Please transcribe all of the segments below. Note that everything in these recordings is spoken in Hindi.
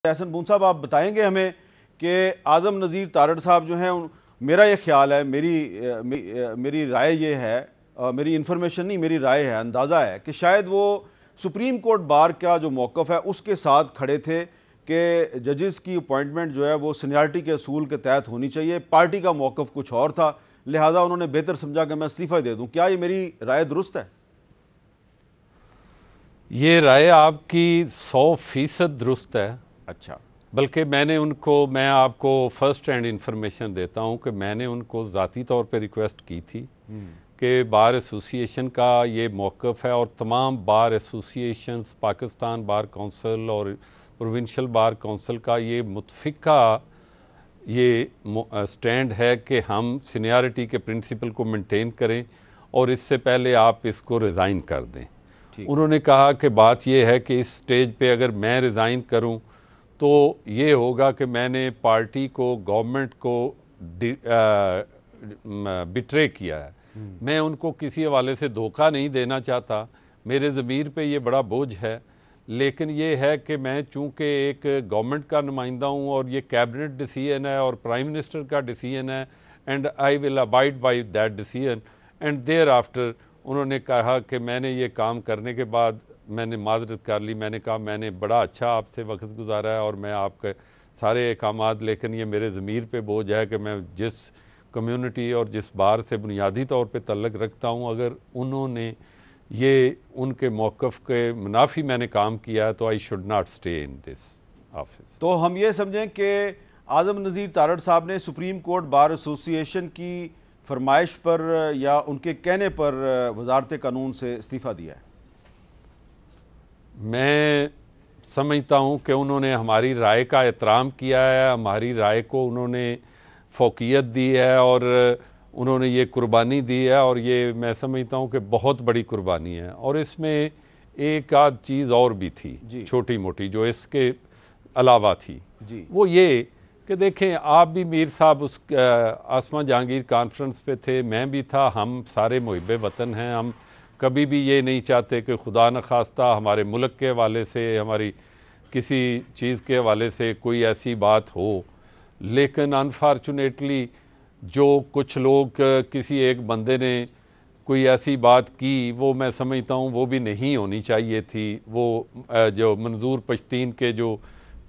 एहसन बून साहब, आप बताएंगे हमें कि आज़म नज़ीर तारड़ साहब जो हैं, मेरा ये ख्याल है, मेरी राय ये है, मेरी इन्फॉर्मेशन नहीं, मेरी राय है, अंदाज़ा है कि शायद वो सुप्रीम कोर्ट बार का जो मौक़िफ़ है उसके साथ खड़े थे कि जजेस की अपॉइंटमेंट जो है वो सीनियरिटी के असूल के तहत होनी चाहिए। पार्टी का मौक़िफ़ कुछ और था, लिहाजा उन्होंने बेहतर समझा कि मैं इस्तीफ़ा दे दूँ। क्या ये मेरी राय दुरुस्त है? ये राय आपकी 100% दुरुस्त है। अच्छा, बल्कि मैं आपको फर्स्ट हैंड इंफॉर्मेशन देता हूँ कि मैंने उनको ज़ाती तौर पे रिक्वेस्ट की थी कि बार एसोसिएशन का ये मौक़िफ़ है और तमाम बार एसोसिएशंस, पाकिस्तान बार काउंसिल और प्रोविंशियल बार काउंसिल का ये मुतफ़िका ये स्टैंड है कि हम सीनियरिटी के प्रिंसिपल को मेंटेन करें और इससे पहले आप इसको रिज़ाइन कर दें। उन्होंने कहा कि बात यह है कि इस स्टेज पे अगर मैं रिज़ाइन करूं तो ये होगा कि मैंने पार्टी को, गवर्नमेंट को बिट्रे किया है। मैं उनको किसी हवाले से धोखा नहीं देना चाहता, मेरे ज़मीर पे ये बड़ा बोझ है, लेकिन ये है कि मैं चूँकि एक गवर्नमेंट का नुमाइंदा हूँ और ये कैबिनेट डिसीजन है और प्राइम मिनिस्टर का डिसीजन है and I will abide by that decision and thereafter. उन्होंने कहा कि मैंने ये काम करने के बाद मैंने माजरत कर ली। मैंने कहा मैंने बड़ा अच्छा आपसे वक्त गुजारा है और मैं आपके सारे अहकामात, लेकिन ये मेरे ज़मीर पे बोझ है कि मैं जिस कम्युनिटी और जिस बार से बुनियादी तौर पे तल्लक रखता हूँ, अगर उन्होंने ये उनके मौक़िफ़ के मुनाफी मैंने काम किया है तो I should not stay in this office. तो हम ये समझें कि आज़म नज़ीर तारड़ साहब ने सुप्रीम कोर्ट बार एसोसिएशन की फरमाइश पर या उनके कहने पर वज़ारत कानून से इस्तीफ़ा दिया है? मैं समझता हूँ कि उन्होंने हमारी राय का एहतराम किया है, हमारी राय को उन्होंने फ़ौक़ियत दी है और उन्होंने ये कुर्बानी दी है और ये मैं समझता हूँ कि बहुत बड़ी कुर्बानी है। और इसमें एक आध चीज़ और भी थी छोटी मोटी जो इसके अलावा थी जी। वो ये कि देखें, आप भी मीर साहब उस आसमा जहांगीर कॉन्फ्रेंस पे थे, मैं भी था, हम सारे मुहिब्बे वतन हैं। हम कभी भी ये नहीं चाहते कि खुदा न खास्ता हमारे मुल्क के हवाले से, हमारी किसी चीज़ के हवाले से कोई ऐसी बात हो, लेकिन अनफॉर्चुनेटली जो कुछ लोग, किसी एक बंदे ने कोई ऐसी बात की, वो मैं समझता हूँ वो भी नहीं होनी चाहिए थी, वो जो मंजूर पश्तीन के जो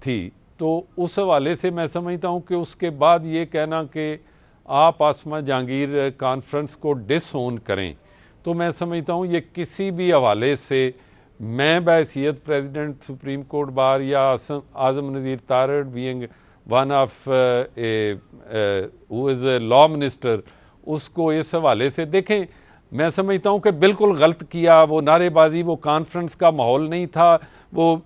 थी। तो उस हवाले से मैं समझता हूँ कि उसके बाद ये कहना कि आप आसमा जहांगीर कॉन्फ्रेंस को डिसओन करें, तो मैं समझता हूँ ये किसी भी हवाले से, मैं बहैसियत प्रेसिडेंट सुप्रीम कोर्ट बार या Azam Nazir Tarar being one of who is a law minister, उसको इस हवाले से देखें, मैं समझता हूँ कि बिल्कुल गलत किया। वो नारेबाजी, वो कॉन्फ्रेंस का माहौल नहीं था, वो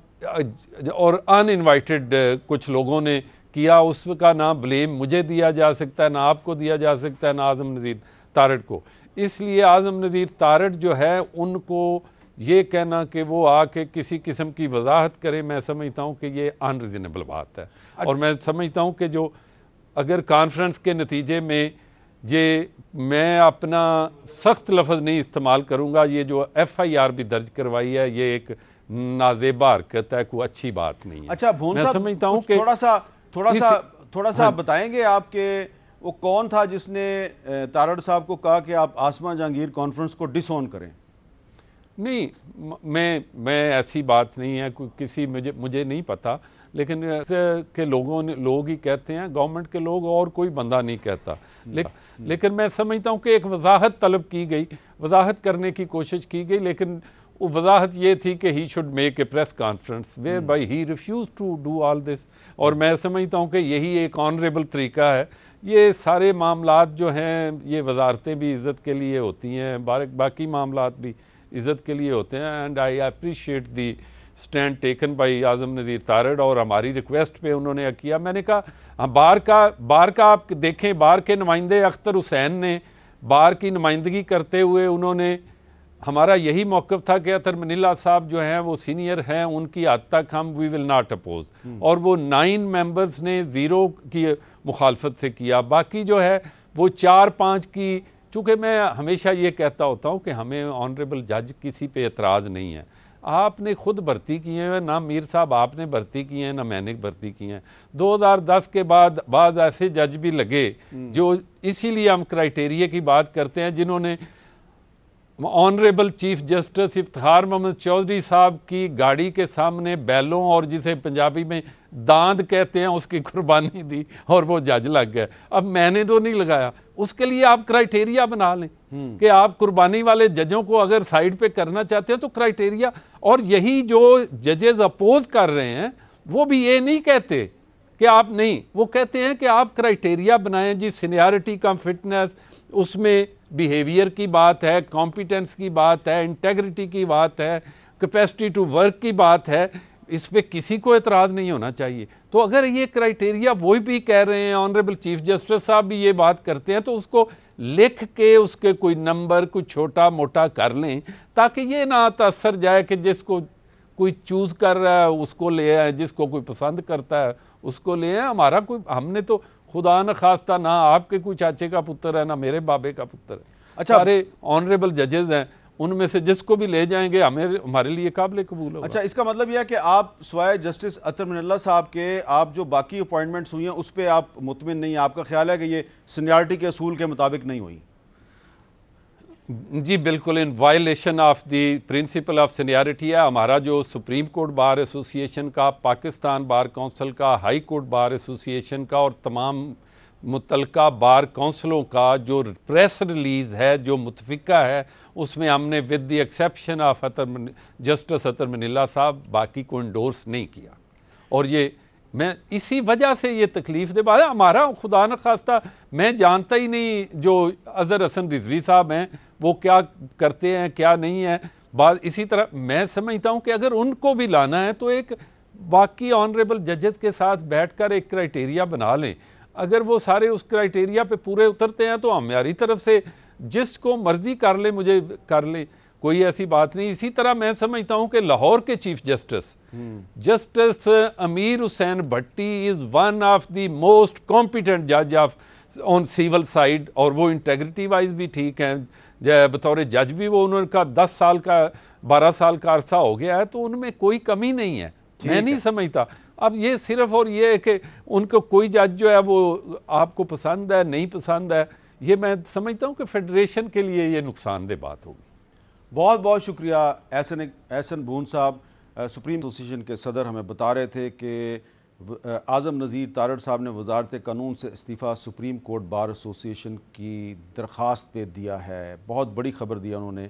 और अनइनवाइटेड कुछ लोगों ने किया, उसका ना ब्लेम मुझे दिया जा सकता है, ना आपको दिया जा सकता है, ना आज़म नज़ीर तारड़ को। इसलिए आज़म नज़ीर तारड़ जो है, उनको ये कहना कि वो आके किसी किस्म की वजाहत करें, मैं समझता हूँ कि ये अनरीजनेबल बात है। और मैं समझता हूँ कि जो अगर कॉन्फ्रेंस के नतीजे में ये, मैं अपना सख्त लफ्ज़ नहीं इस्तेमाल करूँगा, ये जो FIR भी दर्ज करवाई है, ये एक नाजेबा हरकत है, कोई अच्छी बात नहीं है। अच्छा, मैं समझता हूँ कि थोड़ा सा बताएंगे आप कि वो कौन था जिसने तारड़ साहब को कहा कि आप आसमा जहांगीर कॉन्फ्रेंस को डिसऑन करें? नहीं, मैं ऐसी बात नहीं है, किसी मुझे नहीं पता, लेकिन के लोग ही कहते हैं, गवर्नमेंट के लोग, और कोई बंदा नहीं कहता। लेकिन मैं समझता हूँ कि एक वजाहत तलब की गई, वजाहत करने की कोशिश की गई, लेकिन वजाहत ये थी कि he should make a press conference whereby he refuse to do all this. और मैं समझता हूँ कि यही एक ऑनरेबल तरीका है। ये सारे मामलात जो हैं, ये वजारतें भी इज़्ज़त के लिए होती हैं, बाकी मामलात भी इज़्ज़त के लिए होते हैं। And I appreciate the stand taken by Azam Nazir Tarar, और हमारी रिक्वेस्ट पे उन्होंने किया। मैंने कहा बार का आप देखें, बार के नुमाइंदे अख्तर हुसैन ने बार की नुमाइंदगी करते हुए, उन्होंने, हमारा यही मौक़िफ़ था कि अतर मनीला साहब जो हैं वो सीनियर हैं, उनकी हद तक हम वी विल नॉट अपोज, और वो 9 मेंबर्स ने 0 की मुखालफत से किया। बाकी जो है वो 4-5 की, चूँकि मैं हमेशा ये कहता होता हूँ कि हमें ऑनरेबल जज किसी पे एतराज़ नहीं है, आपने खुद भर्ती किए हैं, ना मीर साहब आपने भर्ती किए हैं, ना मैंने भर्ती किए हैं। 2010 के बाद ऐसे जज भी लगे जो, इसीलिए हम क्राइटेरिया की बात करते हैं, जिन्होंने honourable chief justice Iftikhar Mohammad Chaudhry साहब की गाड़ी के सामने बैलों और जिसे पंजाबी में दांद कहते हैं उसकी कुर्बानी दी और वो जज लग गए। अब मैंने तो नहीं लगाया, उसके लिए आप क्राइटेरिया बना लें कि आप कुर्बानी वाले जजों को अगर साइड पे करना चाहते हैं तो क्राइटेरिया। और यही जो जजेस अपोज कर रहे हैं वो भी ये नहीं कहते कि आप नहीं, वो कहते हैं कि आप क्राइटेरिया बनाएं जी, सीनियरिटी कम फिटनेस, उसमें बिहेवियर की बात है, कॉम्पिटेंस की बात है, इंटेग्रिटी की बात है, कैपेसिटी टू वर्क की बात है, इस पे किसी को एतराज़ नहीं होना चाहिए। तो अगर ये क्राइटेरिया वही भी कह रहे हैं, ऑनरेबल चीफ जस्टिस साहब भी ये बात करते हैं, तो उसको लिख के उसके कोई नंबर कुछ छोटा मोटा कर लें, ताकि ये ना तासर जाए कि जिसको कोई चूज़ कर रहा है उसको ले आए, जिसको कोई पसंद करता है उसको ले आए। हमारा कोई, हमने तो खुदा न खास्ता ना आपके कोई चाचे का पुत्र है ना मेरे बाबे का पुत्र है। अच्छा, सारे ऑनरेबल जजेस हैं, उनमें से जिसको भी ले जाएंगे हमारे लिए काबिल कबूल होगा। अच्छा, इसका मतलब यह है कि आप स्वाय जस्टिस अतर मिनल्ला साहब के आप जो बाकी अपॉइंटमेंट्स हुई हैं उस पर आप मुतमिन नहीं, आपका ख्याल है कि ये सीनियरिटी के असूल के मुताबिक नहीं हुई? जी बिल्कुल, in violation of the principle of seniority है। हमारा जो सुप्रीम कोर्ट बार एसोसिएशन का, पाकिस्तान बार काउंसिल का, हाई कोर्ट बार एसोसिएशन का और तमाम मुतलका बार काउंसिलों का जो प्रेस रिलीज़ है, जो मुतफिका है, उसमें हमने with the exception of justice Athar Minallah sahab बाकी को इंडोर्स नहीं किया। और ये मैं इसी वजह से ये तकलीफ दे बात है। हमारा खुदा न खास्ता, मैं जानता ही नहीं जो अजहर हसन रिजवी साहब हैं वो क्या करते हैं क्या नहीं है। बात इसी तरह मैं समझता हूँ कि अगर उनको भी लाना है तो एक बाकी ऑनरेबल जजेस के साथ बैठकर एक क्राइटेरिया बना लें। अगर वो सारे उस क्राइटेरिया पे पूरे उतरते हैं तो हमारी तरफ से जिसको मर्जी कर ले, मुझे कर ले, कोई ऐसी बात नहीं। इसी तरह मैं समझता हूं कि लाहौर के chief justice Amir Hussain Bhatti is one of the most competent जज ऑफ ऑन सिविल साइड, और वो इंटेग्रिटी वाइज भी ठीक हैं, बतौर जज भी वो उनका 10 साल का 12 साल का अरसा हो गया है, तो उनमें कोई कमी नहीं है। मैं नहीं समझता। अब ये सिर्फ और ये है कि उनको कोई जज जो है वो आपको पसंद है नहीं पसंद है, ये मैं समझता हूँ कि फेडरेशन के लिए ये नुकसानदेह बात होगी। बहुत बहुत शुक्रिया। एहसन बून साहब, सुप्रीम एसोसिएशन के सदर, हमें बता रहे थे कि आज़म नज़ीर तारड़ साहब ने वजारत कानून से इस्तीफ़ा सुप्रीम कोर्ट बार एसोसिएशन की दरख्वास्त पे दिया है। बहुत बड़ी खबर दिया उन्होंने।